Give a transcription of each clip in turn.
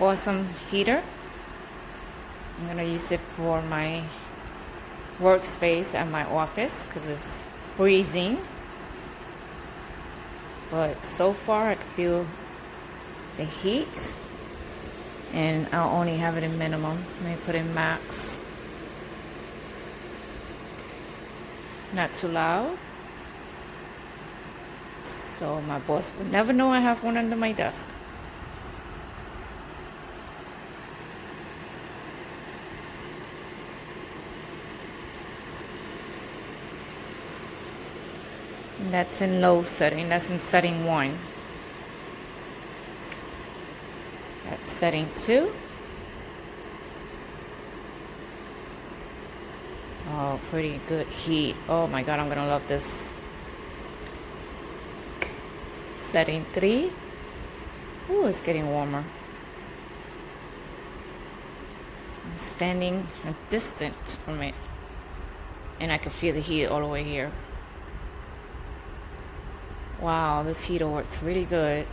awesome heater. I'm gonna use it for my workspace at my office because it's freezing. But so far I can feel the heat, and I'll only have it in minimum. Let me put in max. Not too loud, so my boss would never know I have one under my desk. And that's in low setting. That's in setting 1. That's setting 2. Oh, pretty good heat. Oh my god, I'm gonna love this. Setting 3. Ooh, it's getting warmer. I'm standing a distance from it, and I can feel the heat all the way here. Wow, this heater works really good.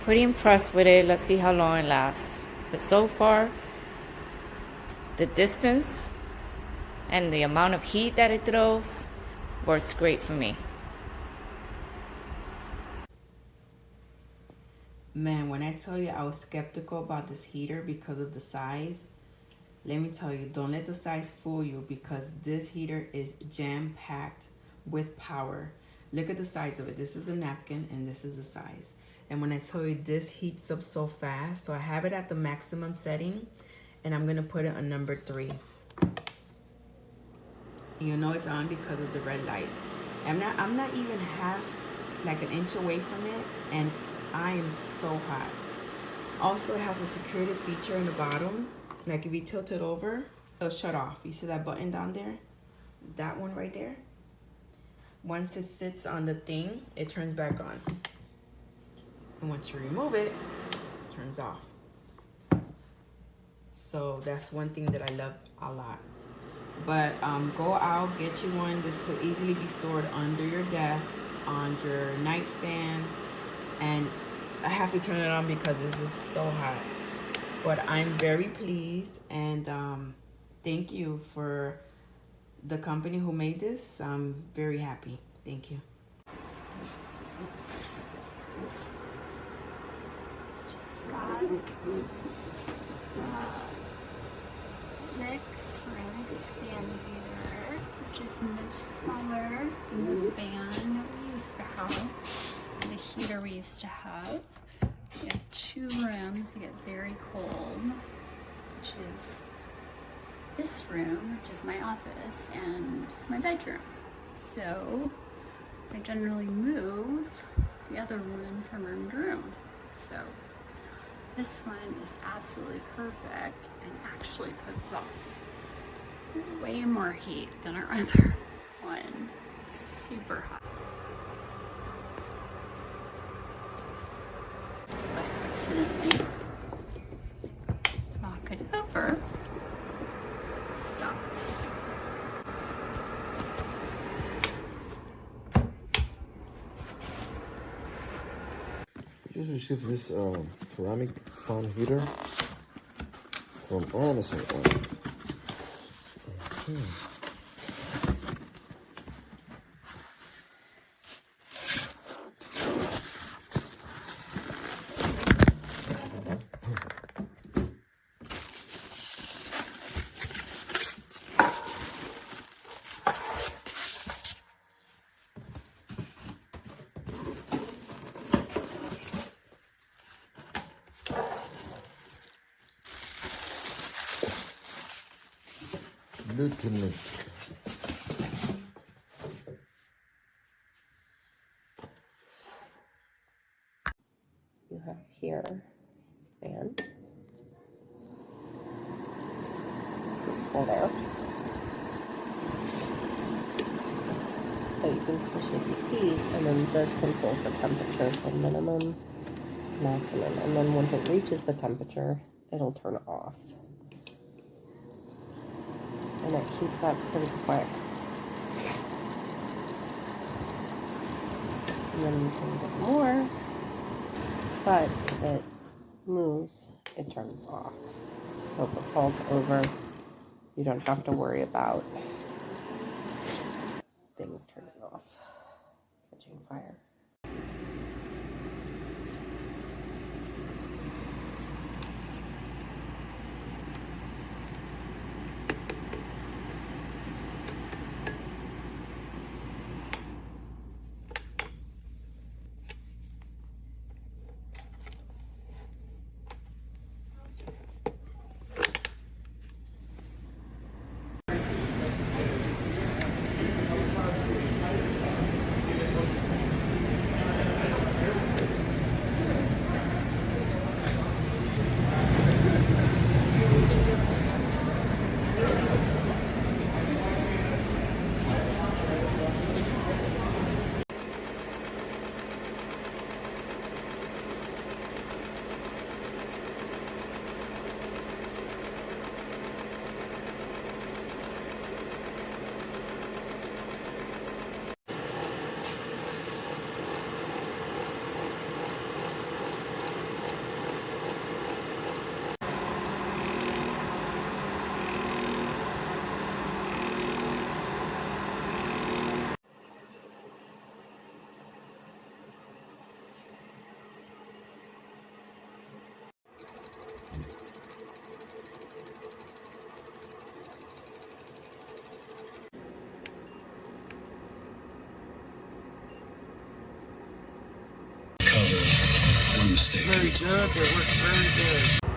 Pretty impressed with it. Let's see how long it lasts. But so far, the distance and the amount of heat that it throws works great for me. Man, when I tell you I was skeptical about this heater because of the size, let me tell you, don't let the size fool you, because this heater is jam-packed with power. Look at the size of it. This is a napkin and this is the size. And when I tell you, this heats up so fast. So I have it at the maximum setting, and I'm gonna put it on number 3. You know it's on because of the red light. I'm not even half, like an inch away from it, and I am so hot. Also, it has a security feature in the bottom. Like if you tilt it over, it'll shut off. You see that button down there? That one right there? Once it sits on the thing, it turns back on. And once you remove it, it turns off. So that's one thing that I love a lot. But go out, get you one. This could easily be stored under your desk, on your nightstand. And I have to turn it on because this is so hot. But I'm very pleased, and thank you for the company who made this. I'm very happy. Thank you. Just got Nick's ceramic fan heater, which is much smaller than the fan that we used to have, the heater we used to have. We have 2 rooms that get very cold, which is this room, which is my office, and my bedroom. So I generally move the other room from room to room. So this one is absolutely perfect and actually puts off way more heat than our other one. It's super hot. But accidentally knock it over, stops. Just received this ceramic fan heater from Amazon. Lutntc. You have here fan. This is cold air. But you can switch it to heat, and then this controls the temperature, so minimum, maximum, and then once it reaches the temperature, it'll turn off. And it heats up pretty quick. And then you can get more. but if it moves, it turns off. So if it falls over, you don't have to worry about things turning off, catching fire. Cover. One mistake. Very good. It works very good.